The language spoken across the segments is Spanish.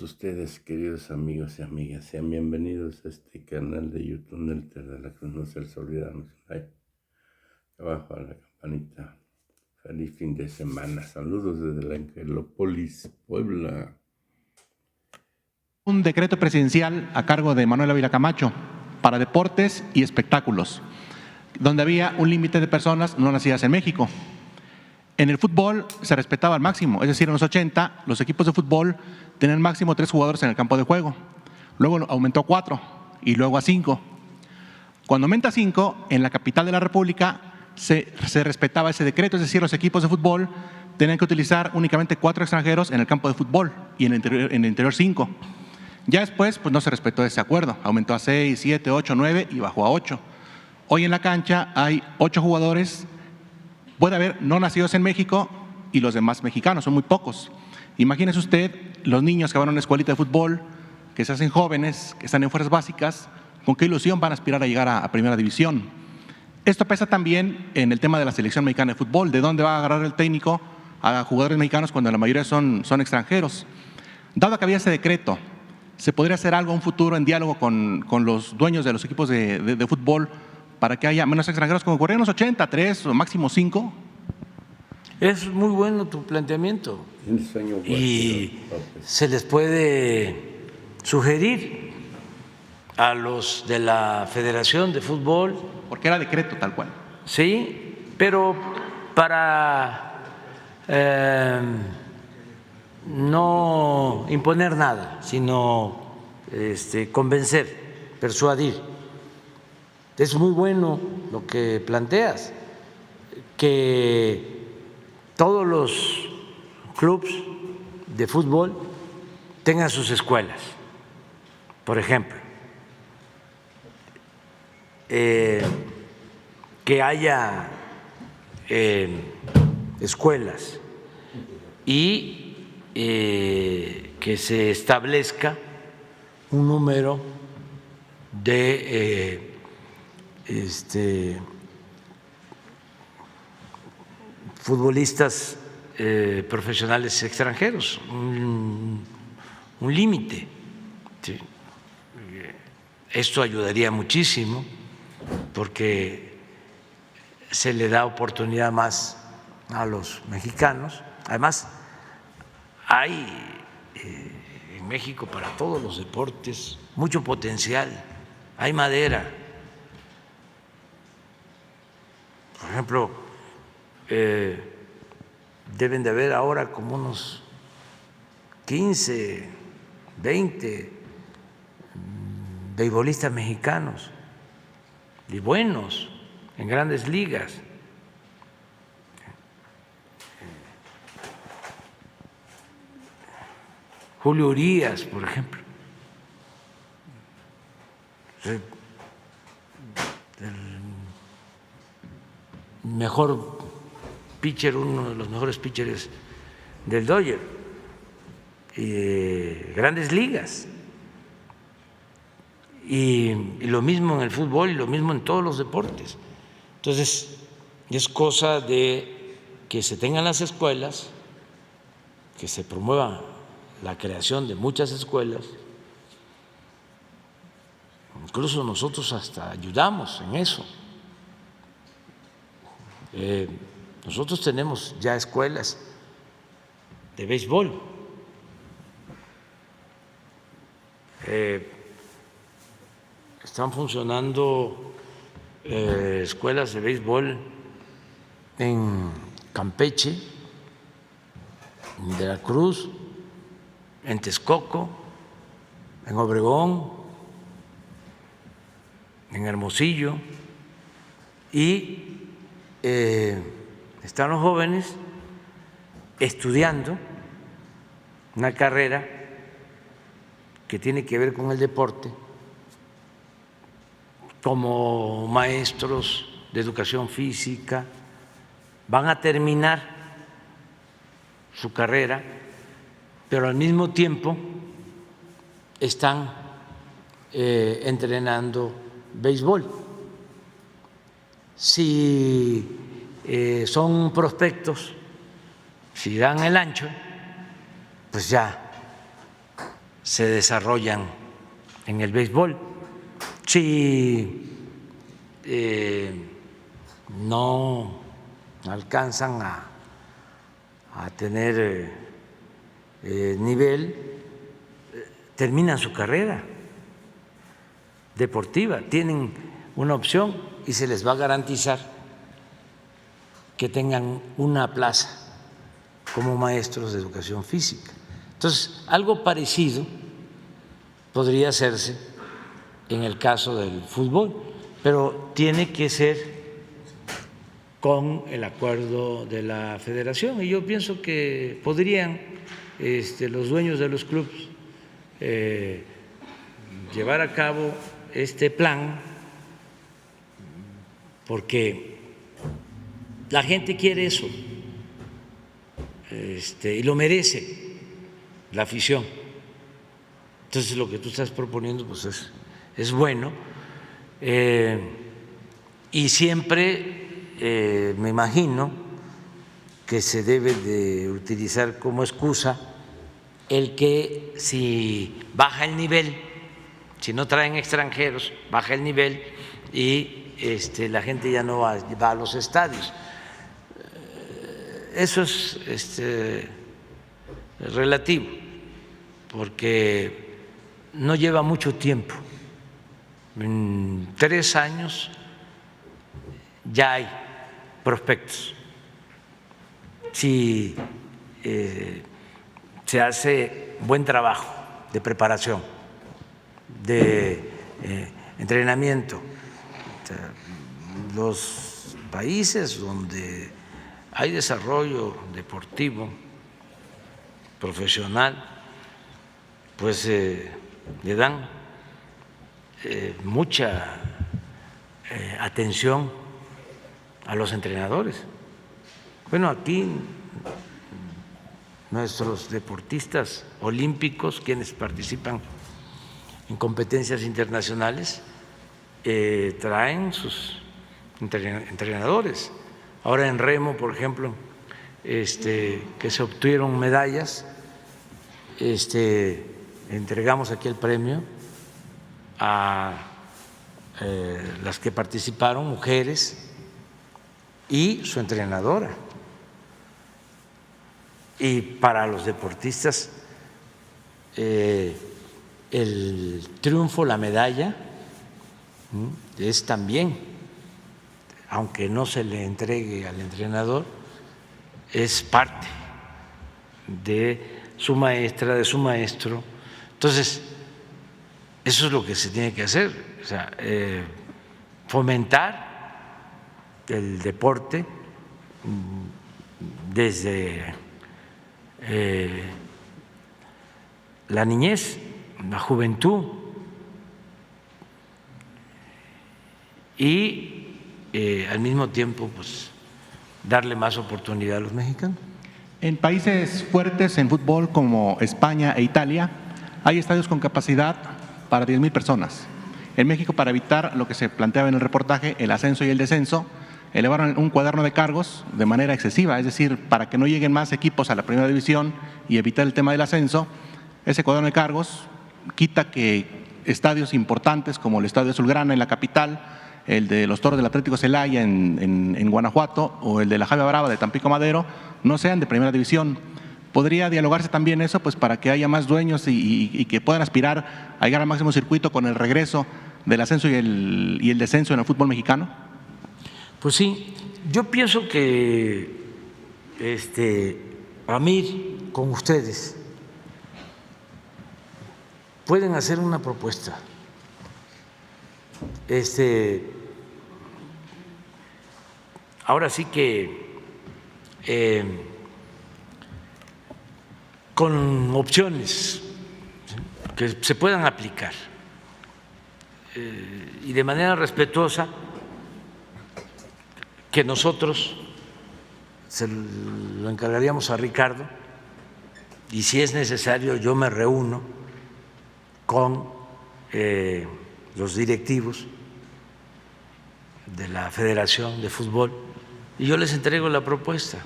ustedes, queridos amigos y amigas, sean bienvenidos a este canal de YouTube Nelter de la Cruz. No se les olvida like, abajo a la campanita. Feliz fin de semana. Saludos desde la Angelópolis, Puebla. Un decreto presidencial a cargo de Manuel Ávila Camacho para deportes y espectáculos, donde había un límite de personas no nacidas en México. En el fútbol se respetaba al máximo, es decir, en los 80 los equipos de fútbol tenían máximo 3 jugadores en el campo de juego. Luego aumentó a 4 y luego a 5. Cuando aumenta a 5, en la capital de la República se respetaba ese decreto, es decir, los equipos de fútbol tenían que utilizar únicamente 4 extranjeros en el campo de fútbol y en el interior 5. Ya después pues no se respetó ese acuerdo, aumentó a 6, 7, 8, 9 y bajó a 8. Hoy en la cancha hay 8 jugadores. Puede haber no nacidos en México y los demás mexicanos, son muy pocos. Imagínese usted los niños que van a una escuelita de fútbol, que se hacen jóvenes, que están en fuerzas básicas, con qué ilusión van a aspirar a llegar a primera división. Esto pesa también en el tema de la selección mexicana de fútbol, de dónde va a agarrar el técnico a jugadores mexicanos cuando la mayoría son extranjeros. Dado que había ese decreto, ¿se podría hacer algo en un futuro en diálogo con los dueños de los equipos de fútbol para que haya menos extranjeros como ocurría en los 80, 3 o máximo 5? Es muy bueno tu planteamiento y se les puede sugerir a los de la Federación de Fútbol. Porque era decreto tal cual. Sí, pero para no imponer nada, sino convencer, persuadir. Es muy bueno lo que planteas, que todos los clubes de fútbol tengan sus escuelas, por ejemplo, que haya escuelas y que se establezca un número de futbolistas profesionales extranjeros, un límite. ¿Sí? Esto ayudaría muchísimo porque se le da oportunidad más a los mexicanos. Además, hay en México para todos los deportes mucho potencial, hay madera. Por ejemplo, deben de haber ahora como unos 15, 20 beisbolistas mexicanos y buenos en grandes ligas. Julio Urías, por ejemplo, el mejor pitcher, uno de los mejores pitchers del Dodger, grandes ligas. Y lo mismo en el fútbol y lo mismo en todos los deportes. Entonces, es cosa de que se tengan las escuelas, que se promueva la creación de muchas escuelas. Incluso nosotros hasta ayudamos en eso. Nosotros tenemos ya escuelas de béisbol. Están funcionando escuelas de béisbol en Campeche, en Veracruz, en Texcoco, en Obregón, en Hermosillo, y están los jóvenes estudiando una carrera que tiene que ver con el deporte, como maestros de educación física. Van a terminar su carrera, pero al mismo tiempo están entrenando béisbol. Si son prospectos, si dan el ancho, pues ya se desarrollan en el béisbol. Si no alcanzan a tener nivel, terminan su carrera deportiva, tienen una opción y se les va a garantizar que tengan una plaza como maestros de educación física. Entonces, algo parecido podría hacerse en el caso del fútbol, pero tiene que ser con el acuerdo de la federación, y yo pienso que podrían los dueños de los clubes llevar a cabo este plan, porque la gente quiere eso y lo merece la afición. Entonces lo que tú estás proponiendo pues es bueno, y siempre me imagino que se debe de utilizar como excusa el que si baja el nivel, si no traen extranjeros, baja el nivel y la gente ya no va a los estadios. Eso es relativo, porque no lleva mucho tiempo. En 3 años ya hay prospectos. Si se hace buen trabajo de preparación, de entrenamiento, los países donde hay desarrollo deportivo, profesional, pues le dan mucha atención a los entrenadores. Bueno, aquí nuestros deportistas olímpicos, quienes participan en competencias internacionales, traen sus entrenadores. Ahora en remo, por ejemplo, que se obtuvieron medallas, entregamos aquí el premio a las que participaron, mujeres y su entrenadora. Y para los deportistas el triunfo, la medalla, es también, aunque no se le entregue al entrenador, es parte de su maestra, de su maestro. Entonces, eso es lo que se tiene que hacer, o sea, fomentar el deporte desde la niñez, la juventud, y al mismo tiempo pues darle más oportunidad a los mexicanos. En países fuertes en fútbol como España e Italia hay estadios con capacidad para 10,000 personas. En México, para evitar lo que se planteaba en el reportaje, el ascenso y el descenso, elevaron un cuaderno de cargos de manera excesiva, es decir, para que no lleguen más equipos a la primera división y evitar el tema del ascenso. Ese cuaderno de cargos quita que estadios importantes como el Estadio Azulgrana en la capital, el de los Toros del Atlético Celaya en Guanajuato o el de la Javier Brava de Tampico Madero no sean de primera división. ¿Podría dialogarse también eso, pues, para que haya más dueños y que puedan aspirar a llegar al máximo circuito con el regreso del ascenso y el descenso en el fútbol mexicano? Pues sí, yo pienso que Amir, con ustedes, pueden hacer una propuesta. Ahora sí que con opciones que se puedan aplicar y de manera respetuosa, que nosotros se lo encargaríamos a Ricardo, y si es necesario yo me reúno con los directivos de la Federación de Fútbol y yo les entrego la propuesta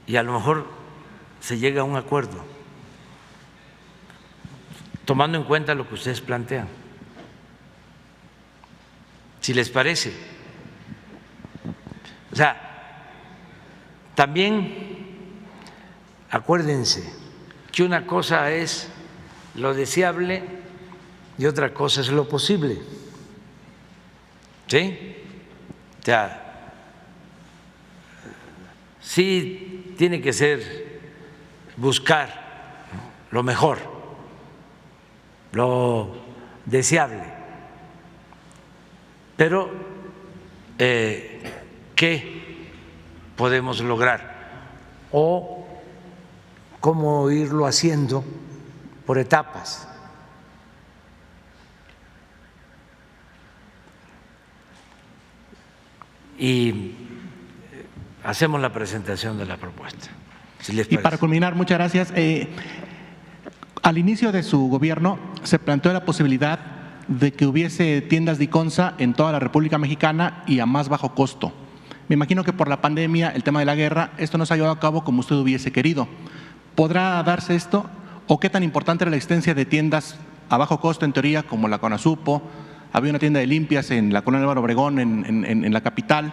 y a lo mejor se llega a un acuerdo. tomando en cuenta lo que ustedes plantean, si les parece. O sea, también acuérdense que una cosa es lo deseable y otra cosa es lo posible. ¿Sí? O sea, sí tiene que ser buscar lo mejor, lo deseable, pero ¿qué podemos lograr? O cómo irlo haciendo por etapas. Y hacemos la presentación de la propuesta, si les parece. Y para culminar, muchas gracias. Al inicio de su gobierno se planteó la posibilidad de que hubiese tiendas Diconsa en toda la República Mexicana y a más bajo costo. Me imagino que por la pandemia, el tema de la guerra, esto no se ha llevado a cabo como usted hubiese querido. ¿Podrá darse esto? ¿O qué tan importante era la existencia de tiendas a bajo costo, en teoría, como la Conasupo? Había una tienda de limpias en la colonia Álvaro Obregón, en la capital.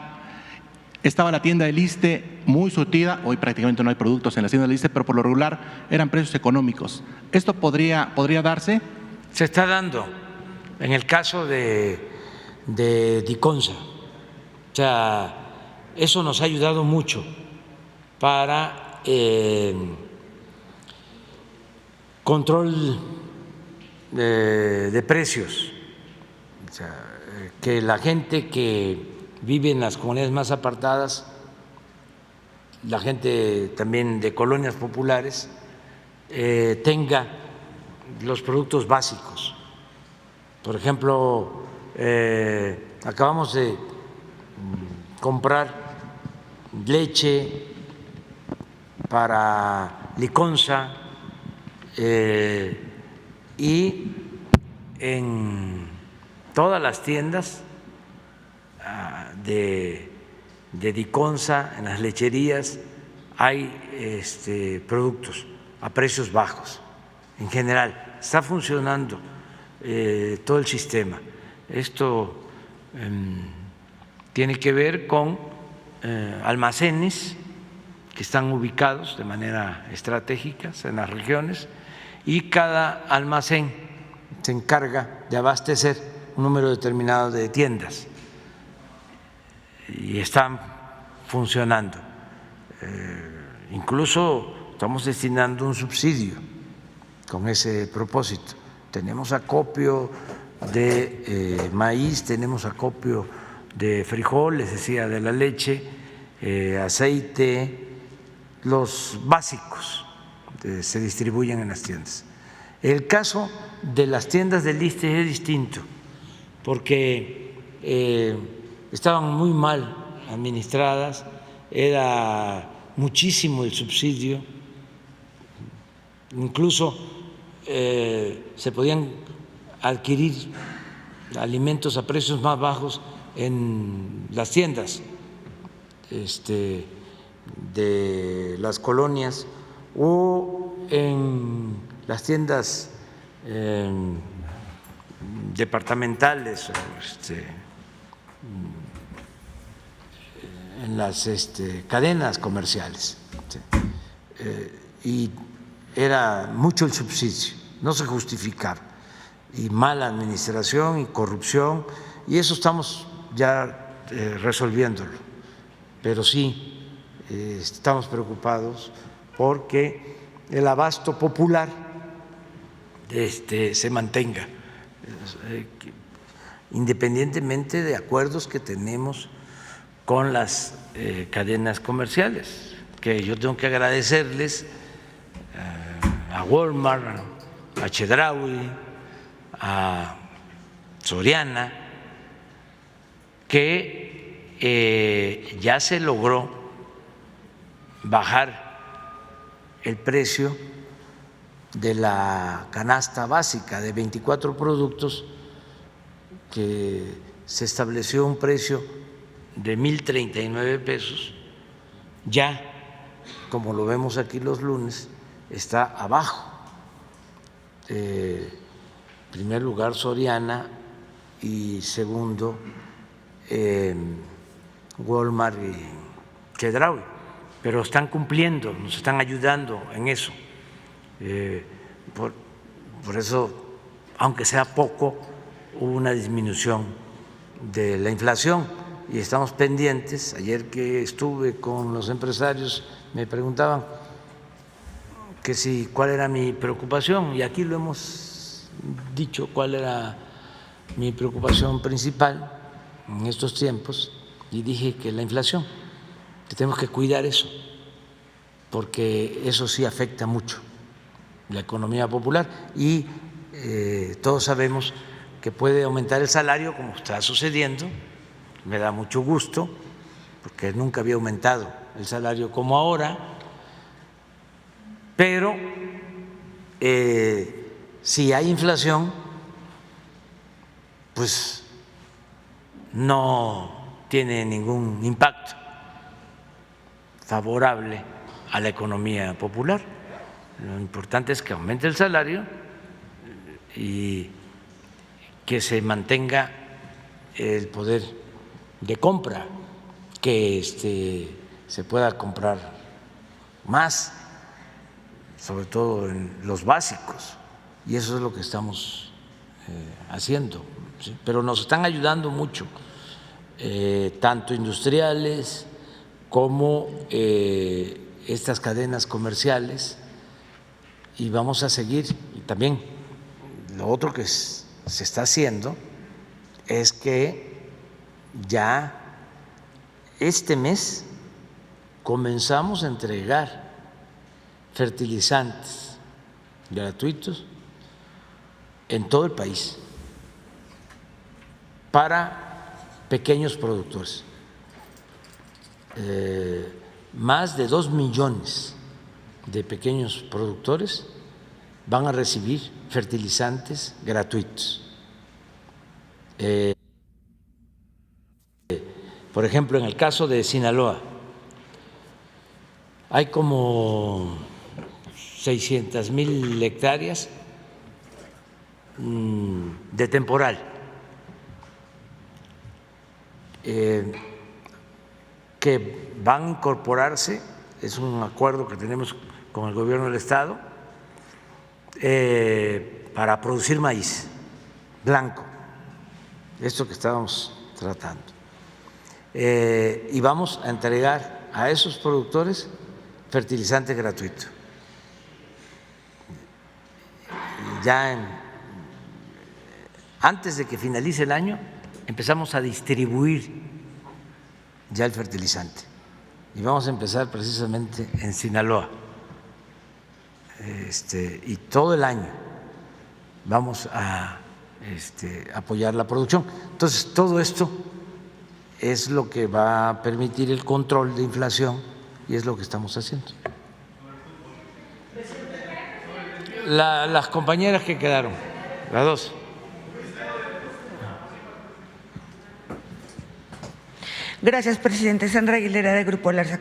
Estaba la tienda del ISSSTE muy surtida. Hoy prácticamente no hay productos en la tienda del ISSSTE, pero por lo regular eran precios económicos. ¿Esto podría darse? Se está dando en el caso de Diconsa. O sea, eso nos ha ayudado mucho para control de precios. O sea, que la gente que vive en las comunidades más apartadas, la gente también de colonias populares, tenga los productos básicos. Por ejemplo, acabamos de comprar leche para Diconsa y en todas las tiendas de Diconsa, en las lecherías, hay productos a precios bajos. En general, está funcionando todo el sistema. Esto tiene que ver con almacenes que están ubicados de manera estratégica en las regiones y cada almacén se encarga de abastecer un número determinado de tiendas y están funcionando. Incluso estamos destinando un subsidio con ese propósito. Tenemos acopio de maíz, tenemos acopio de frijol, les decía, de la leche, aceite, los básicos se distribuyen en las tiendas. El caso de las tiendas del ISSSTE es distinto, porque estaban muy mal administradas, era muchísimo el subsidio, incluso se podían adquirir alimentos a precios más bajos en las tiendas de las colonias o en las tiendas departamentales o en las cadenas comerciales. Y era mucho el subsidio, no se justificaba, y mala administración y corrupción, y eso estamos ya resolviéndolo, pero sí estamos preocupados porque el abasto popular se mantenga, independientemente de acuerdos que tenemos con las cadenas comerciales, que yo tengo que agradecerles a Walmart, a Chedraui, a Soriana, que ya se logró bajar el precio de la canasta básica de 24 productos, que se estableció un precio de 1,039 pesos, ya, como lo vemos aquí los lunes, está abajo primer lugar Soriana y segundo Walmart y Chedraui, pero están cumpliendo, nos están ayudando en eso. Por eso, aunque sea poco, hubo una disminución de la inflación y estamos pendientes. Ayer que estuve con los empresarios me preguntaban que si cuál era mi preocupación, y aquí lo hemos dicho cuál era mi preocupación principal en estos tiempos, y dije que la inflación, que tenemos que cuidar eso, porque eso sí afecta mucho la economía popular y todos sabemos que puede aumentar el salario como está sucediendo. Me da mucho gusto porque nunca había aumentado el salario como ahora, pero si hay inflación, pues no tiene ningún impacto favorable a la economía popular. Lo importante es que aumente el salario y que se mantenga el poder de compra, que se pueda comprar más, sobre todo en los básicos, y eso es lo que estamos haciendo, ¿sí? Pero nos están ayudando mucho, tanto industriales como estas cadenas comerciales, y vamos a seguir. Y también lo otro que se está haciendo es que ya este mes comenzamos a entregar fertilizantes gratuitos en todo el país para pequeños productores. Más de 2 millones de pequeños productores van a recibir fertilizantes gratuitos. Por ejemplo, en el caso de Sinaloa, hay como 600,000 hectáreas de temporal, que van a incorporarse, es un acuerdo que tenemos con el gobierno del estado, para producir maíz blanco, esto que estábamos tratando. Y vamos a entregar a esos productores fertilizante gratuito. Ya antes de que finalice el año empezamos a distribuir ya el fertilizante y vamos a empezar precisamente en Sinaloa, y todo el año vamos a apoyar la producción. Entonces, todo esto es lo que va a permitir el control de inflación y es lo que estamos haciendo. Las compañeras que quedaron, las dos. Gracias, presidente. Sandra Aguilera, de Grupo Larsa.